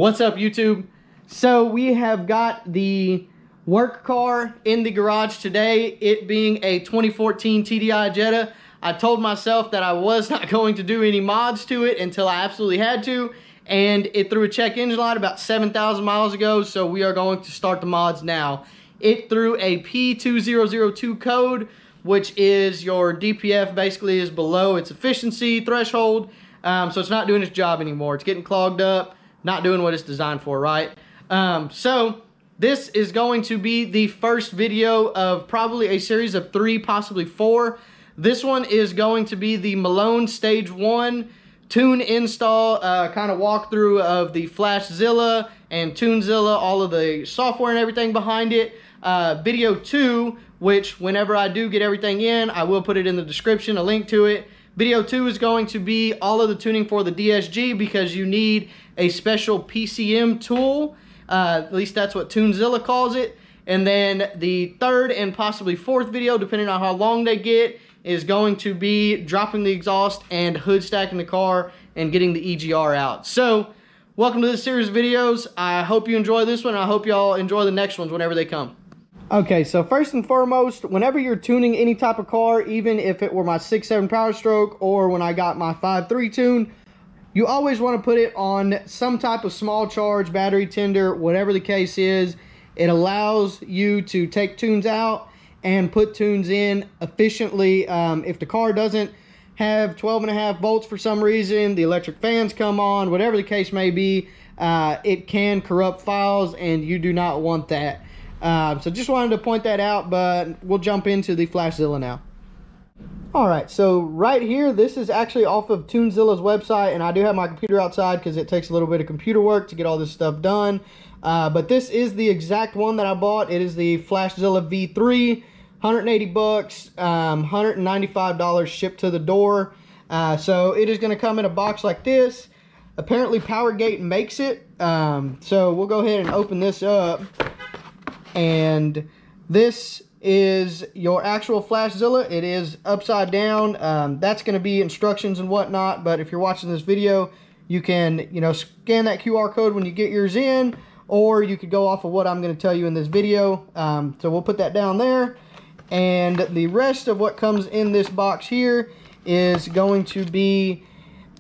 What's up, YouTube? So we have got the work car in the garage today, it being a 2014 TDI Jetta. I told myself that I was not going to do any mods to it until I absolutely had to, and it threw a check engine light about 7,000 miles ago, so we are going to start the mods now. It threw a P2002 code, which is your DPF basically is below its efficiency threshold, so it's not doing its job anymore. It's getting clogged up, not doing what it's designed for, right? So this is going to be the first video of probably a series of 3, possibly 4. This one is going to be the Malone Stage 1 tune install, kind of walkthrough of the FlashZilla and TuneZilla, all of the software and everything behind it. Video 2, which whenever I do get everything in, I will put it in the description, a link to it. Video 2 is going to be all of the tuning for the DSG, because you need a special PCM tool. At least that's what TuneZilla calls it. And then the third and possibly fourth video, depending on how long they get, is going to be dropping the exhaust and hood stacking the car and getting the EGR out. So welcome to this series of videos. I hope you enjoy this one. I hope y'all enjoy the next ones whenever they come. Okay, so first and foremost, whenever you're tuning any type of car, even if it were my 6.7 Power Stroke or when I got my 5.3 tune, you always want to put it on some type of small charge, battery tender, whatever the case is. It allows you to take tunes out and put tunes in efficiently. If the car doesn't have 12.5 volts for some reason, the electric fans come on, whatever the case may be, it can corrupt files, and you do not want that. So just wanted to point that out, but we'll jump into the FlashZilla now. Alright, so right here, this is actually off of TuneZilla's website, and I do have my computer outside because it takes a little bit of computer work to get all this stuff done. But this is the exact one that I bought. It is the FlashZilla V3, 180 bucks, $195 shipped to the door. So it is going to come in a box like this. Apparently Powergate makes it. So we'll go ahead and open this up. And this is your actual FlashZilla. It is upside down. That's going to be instructions and whatnot, but if you're watching this video, you can, scan that QR code when you get yours in, or you could go off of what I'm going to tell you in this video. So we'll put that down there, and the rest of what comes in this box here is going to be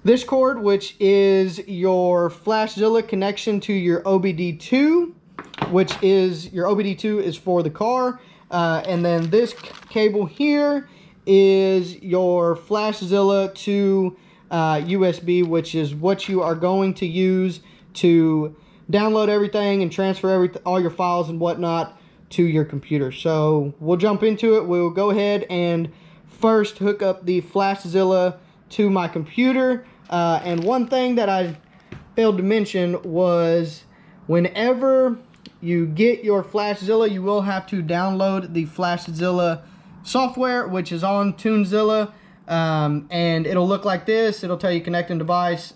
this cord, which is your FlashZilla connection to your OBD2, which is your OBD2 is for the car. And then this cable here is your FlashZilla to USB, which is what you are going to use to download everything and transfer all your files and whatnot to your computer. So we'll jump into it. We'll go ahead and first hook up the FlashZilla to my computer. And one thing that I failed to mention was whenever you get your FlashZilla, you will have to download the FlashZilla software, which is on TuneZilla, and it'll look like this. It'll tell you connecting device,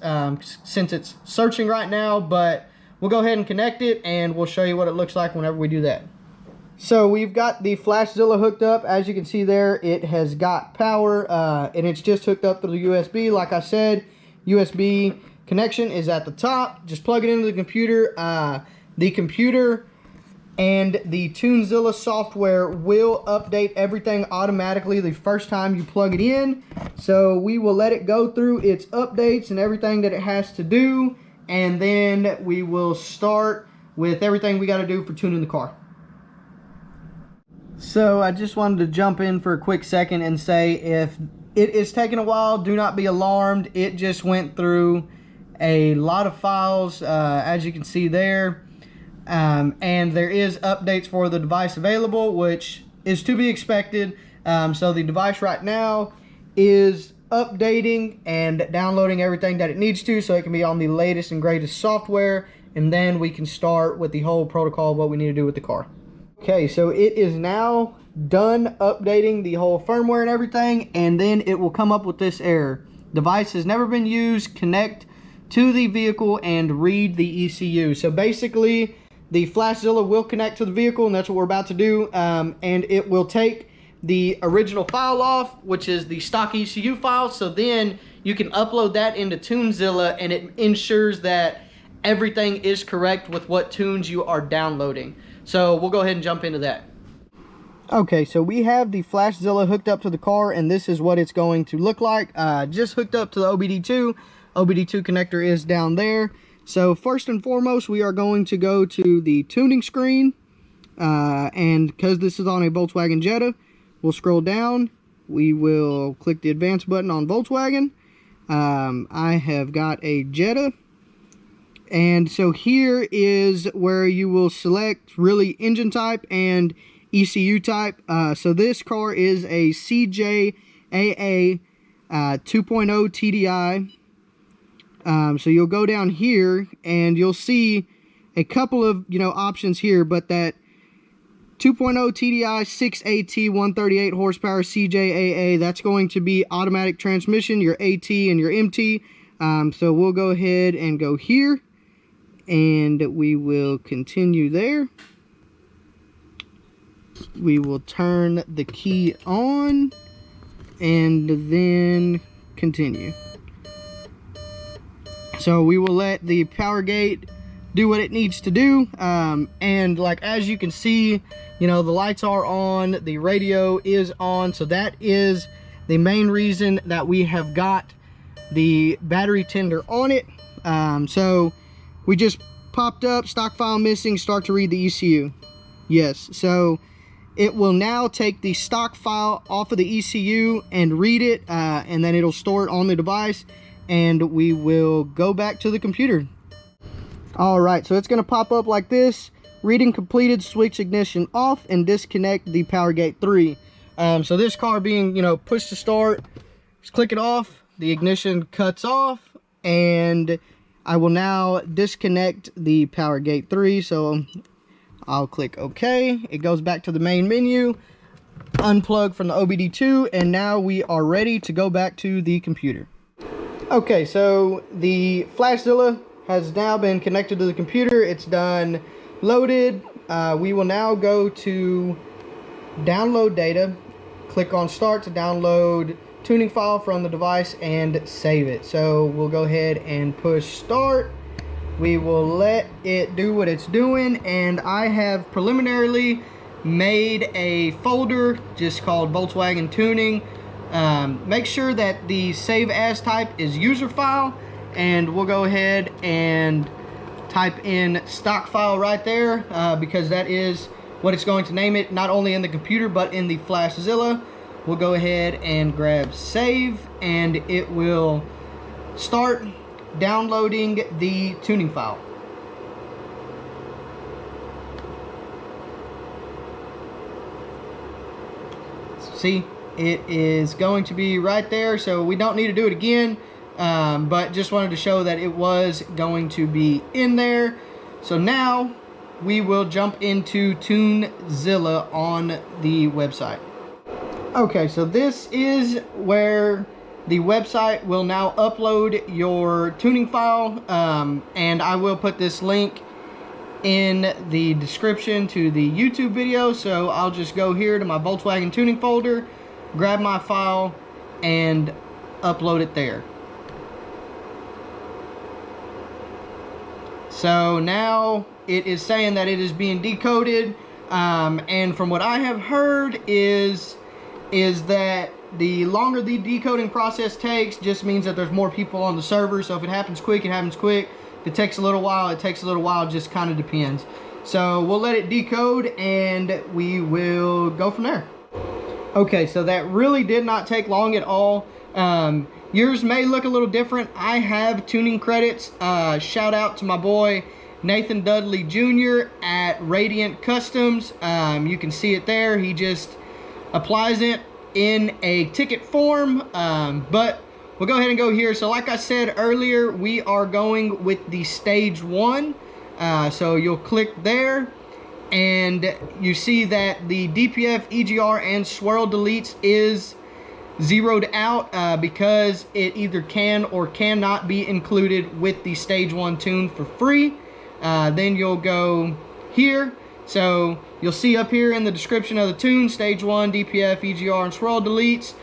since it's searching right now, but we'll go ahead and connect it, and we'll show you what it looks like whenever we do that. So we've got the FlashZilla hooked up. As you can see there, it has got power, and it's just hooked up through the USB. Like I said, USB connection is at the top. Just plug it into the computer. The computer and the TuneZilla software will update everything automatically the first time you plug it in. So we will let it go through its updates and everything that it has to do, and then we will start with everything we got to do for tuning the car. So I just wanted to jump in for a quick second and say, if it is taking a while, do not be alarmed. It just went through a lot of files, as you can see there. And there is updates for the device available, which is to be expected. So the device right now is updating and downloading everything that it needs to, so it can be on the latest and greatest software, and then we can start with the whole protocol of what we need to do with the car. Okay, so it is now done updating the whole firmware and everything, and then it will come up with this error. Device has never been used. Connect to the vehicle and read the ECU. So basically, the FlashZilla will connect to the vehicle, and that's what we're about to do, and it will take the original file off, which is the stock ECU file, so then you can upload that into TuneZilla, and it ensures that everything is correct with what tunes you are downloading. So we'll go ahead and jump into that. Okay, so we have the FlashZilla hooked up to the car, and this is what it's going to look like. Just hooked up to the OBD2. OBD2 connector is down there. So first and foremost, we are going to go to the tuning screen. And because this is on a Volkswagen Jetta, we'll scroll down. We will click the advanced button on Volkswagen. I have got a Jetta. And so here is where you will select really engine type and ECU type. So this car is a CJAA 2.0 TDI. So you'll go down here and you'll see a couple of options here, but that 2.0 TDI 6AT 138 horsepower CJAA, that's going to be automatic transmission, your AT and your MT. So we'll go ahead and go here, and we will continue there. We will turn the key on and then continue. So we will let the power gate do what it needs to do. And like, as you can see, the lights are on, the radio is on. So that is the main reason that we have got the battery tender on it. So we just popped up, stock file missing, start to read the ECU. Yes, so it will now take the stock file off of the ECU and read it, and then it'll store it on the device, and we will go back to the computer. All right, so it's going to pop up like this: reading completed, switch ignition off, and disconnect the power gate 3. So this car being, push to start, just click it off, the ignition cuts off, and I will now disconnect the power gate 3. So I'll click OK. It goes back to the main menu, unplug from the OBD2, and now we are ready to go back to the computer. Okay, so the FlashZilla has now been connected to the computer. It's done loaded. We will now go to download data, click on start to download tuning file from the device and save it. So we'll go ahead and push start. We will let it do what it's doing, and I have preliminarily made a folder just called Volkswagen Tuning. Make sure that the save as type is user file, and we'll go ahead and type in stock file right there, because that is what it's going to name it, not only in the computer but in the FlashZilla. We'll go ahead and grab save, and it will start downloading the tuning file. See, it is going to be right there, so we don't need to do it again, but just wanted to show that it was going to be in there. So now we will jump into TuneZilla on the website. Okay, so this is where the website will now upload your tuning file, and I will put this link in the description to the YouTube video. So I'll just go here to my Volkswagen tuning folder, grab my file, and upload it there. So now it is saying that it is being decoded, and from what I have heard is that the longer the decoding process takes just means that there's more people on the server. So if it happens quick, it happens quick. If it takes a little while, it takes a little while. It just kind of depends. So we'll let it decode and we will go from there. Okay, so that really did not take long at all. Yours may look a little different. I have tuning credits. Shout out to my boy Nathan Dudley Jr. at Radiant Customs. You can see it there. He just applies it in a ticket form, but we'll go ahead and go here. So like I said earlier, we are going with the stage 1. So you'll click there and you see that the DPF, EGR, and swirl deletes is zeroed out because it either can or cannot be included with the stage 1 tune for free. Then you'll go here. So you'll see up here in the description of the tune, stage 1, DPF, EGR, and swirl deletes.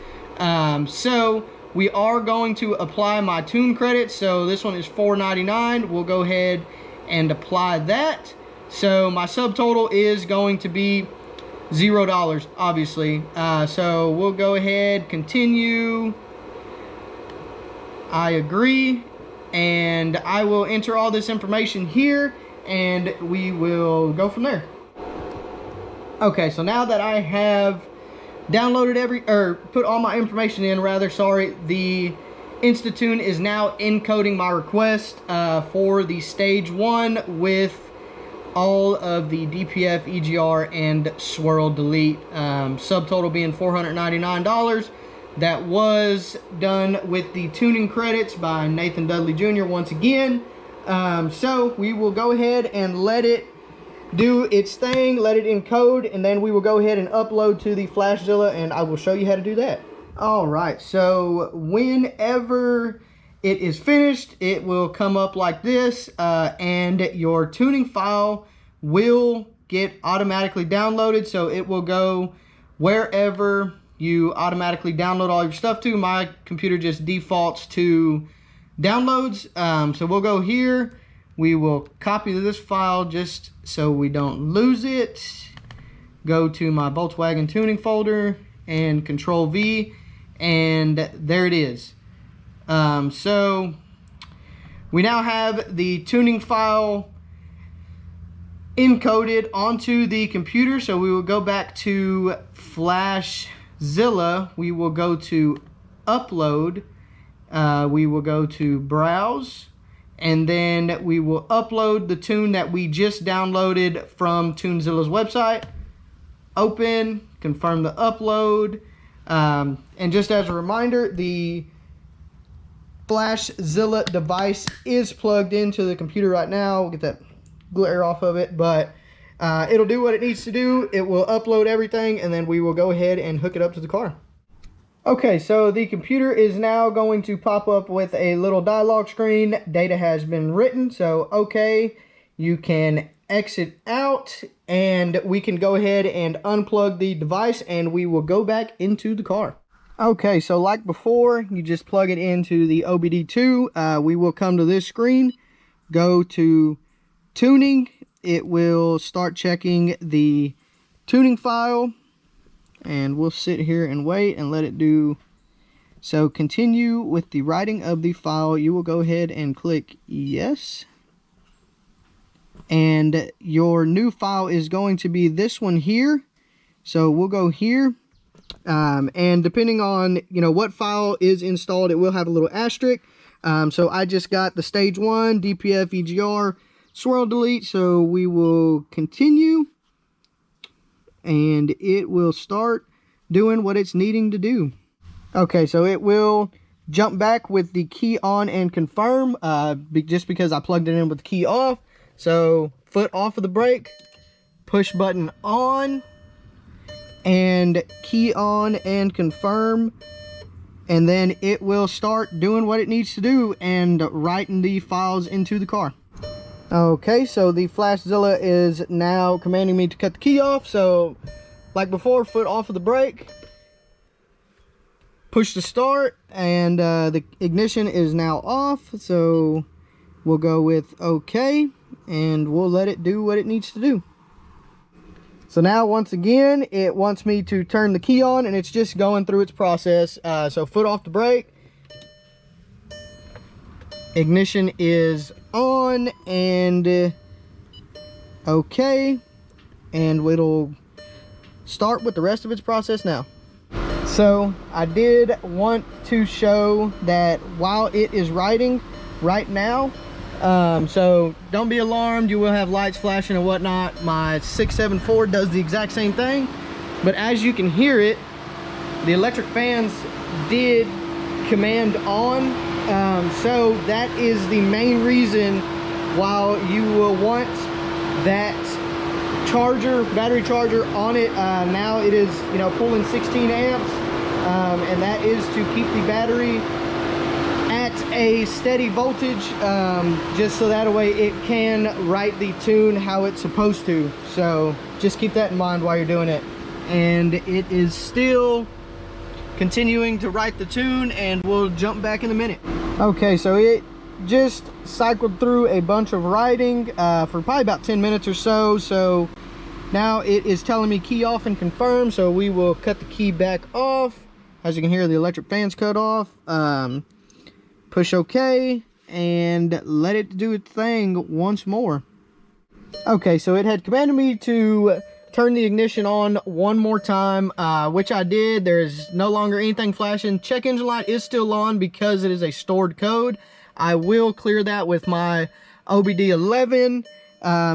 So we are going to apply my tune credits. So this one is $4.99. We'll go ahead and apply that. So my subtotal is going to be $0, obviously. So we'll go ahead, continue. I agree, and I will enter all this information here, and we will go from there. Okay, so now that I have downloaded put all my information in, the Insta-Tune is now encoding my request for the stage 1 with all of the DPF, EGR, and swirl delete. Subtotal being $499. That was done with the tuning credits by Nathan Dudley Jr. once again. So we will go ahead and let it do its thing, let it encode, and then we will go ahead and upload to the FlashZilla, and I will show you how to do that. All right, so whenever it is finished, it will come up like this, and your tuning file will get automatically downloaded. So it will go wherever you automatically download all your stuff to. My computer just defaults to downloads. So we'll go here. We will copy this file just so we don't lose it. Go to my Volkwagen tuning folder and Control V, and there it is. So we now have the tuning file encoded onto the computer. So we will go back to FlashZilla. We will go to Upload. We will go to Browse, and then we will upload the tune that we just downloaded from TuneZilla's website. Open, confirm the upload, and just as a reminder, the FlashZilla device is plugged into the computer right now. We'll get that glare off of it, but it'll do what it needs to do. It will upload everything, and then we will go ahead and hook it up to the car. Okay, so the computer is now going to pop up with a little dialog screen. Data has been written, so okay, you can exit out, and we can go ahead and unplug the device, and we will go back into the car. Okay, so like before, you just plug it into the OBD2. We will come to this screen, go to tuning. It will start checking the tuning file, and we'll sit here and wait and let it do. So continue with the writing of the file. You will go ahead and click yes, and your new file is going to be this one here. So we'll go here, and depending on what file is installed, it will have a little asterisk. So I just got the stage 1 DPF, EGR, swirl delete. So we will continue, and it will start doing what it's needing to do. Okay, so it will jump back with the key on and confirm, just because I plugged it in with the key off. So foot off of the brake, push button on, and key on and confirm, and then it will start doing what it needs to do and writing the files into the car. Okay, so the FlashZilla is now commanding me to cut the key off. So like before, foot off of the brake, push to start, and the ignition is now off. So we'll go with okay, and we'll let it do what it needs to do. So now once again, it wants me to turn the key on, and it's just going through its process. So foot off the brake, ignition is on, and okay, and it'll start with the rest of its process now. So I did want to show that while it is writing right now, so don't be alarmed, you will have lights flashing and whatnot. My 674 does the exact same thing, but as you can hear it, the electric fans did command on. So that is the main reason why you will want that charger, battery charger on it. Now it is pulling 16 amps, and that is to keep the battery at a steady voltage, just so that way it can write the tune how it's supposed to. So just keep that in mind while you're doing it. And it is still continuing to write the tune, and we'll jump back in a minute. Okay, so it just cycled through a bunch of writing for probably about 10 minutes or so. So now it is telling me key off and confirm, so we will cut the key back off. As you can hear, the electric fan's cut off. Push OK and let it do its thing once more. Okay, so it had commanded me to turn the ignition on one more time, which I did. There's no longer anything flashing. Check engine light is still on because it is a stored code. I will clear that with my OBD11.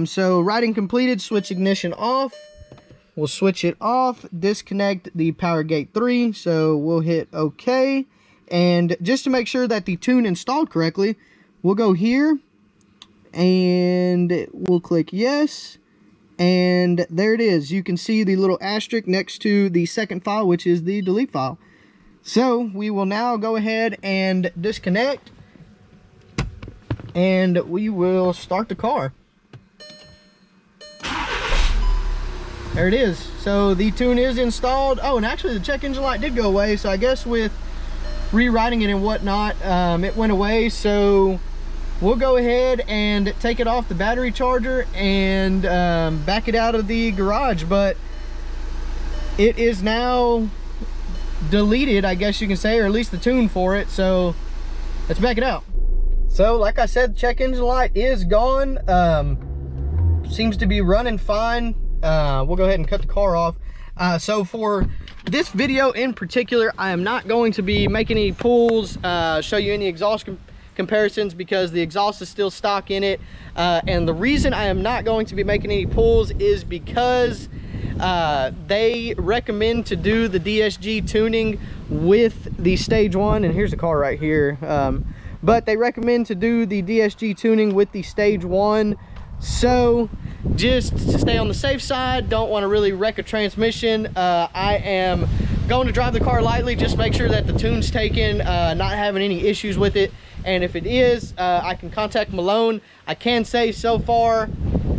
So writing completed, switch ignition off. We'll switch it off, disconnect the power gate 3. So we'll hit OK. And just to make sure that the tune installed correctly, we'll go here and we'll click yes. And there it is. You can see the little asterisk next to the second file, which is the delete file. So we will now go ahead and disconnect, and we will start the car. There it is. So the tune is installed. Oh, and actually the check engine light did go away. So I guess with rewriting it and whatnot, it went away. So we'll go ahead and take it off the battery charger and back it out of the garage. But it is now deleted, I guess you can say, or at least the tune for it. So let's back it out. So like I said, the check engine light is gone. Seems to be running fine. We'll go ahead and cut the car off. So for this video in particular, I am not going to be making any pulls, show you any exhaust comparisons, because the exhaust is still stock in it. And the reason I am not going to be making any pulls is because they recommend to do the DSG tuning with the stage 1, and here's the car right here. But they recommend to do the DSG tuning with the stage 1. So just to stay on the safe side, don't want to really wreck a transmission, I am going to drive the car lightly, just make sure that the tune's taken, not having any issues with it. And if it is, I can contact Malone. I can say so far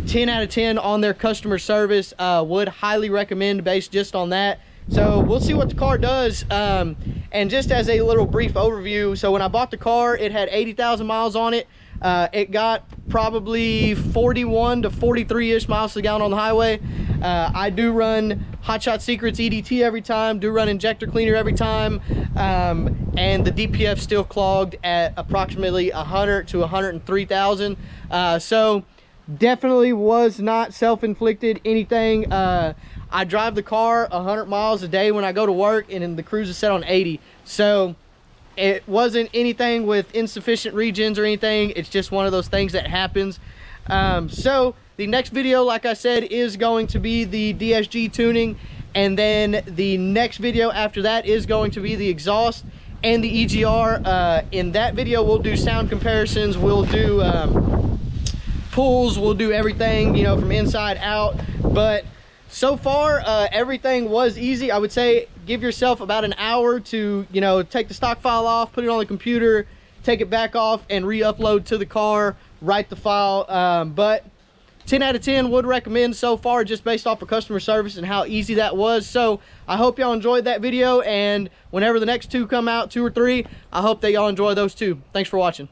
10 out of 10 on their customer service. Would highly recommend based just on that. So we'll see what the car does. And just as a little brief overview, so when I bought the car, it had 80,000 miles on it. It got probably 41 to 43-ish miles to the gallon on the highway. I do run Hot Shot Secrets EDT every time, do run injector cleaner every time, and the DPF still clogged at approximately 100 to 103,000. So definitely was not self-inflicted anything. I drive the car 100 miles a day when I go to work, and the cruise is set on 80. So it wasn't anything with insufficient regens or anything. It's just one of those things that happens. So the next video, like I said, is going to be the DSG tuning. And then the next video after that is going to be the exhaust and the EGR. In that video, we'll do sound comparisons. We'll do pulls. We'll do everything, you know, from inside out. But so far, everything was easy. I would say give yourself about an hour to, you know, take the stock file off, put it on the computer, take it back off, and re-upload to the car, write the file. But 10 out of 10 would recommend so far, just based off of customer service and how easy that was. So I hope y'all enjoyed that video, and whenever the next two come out, 2 or 3, I hope that y'all enjoy those too. Thanks for watching.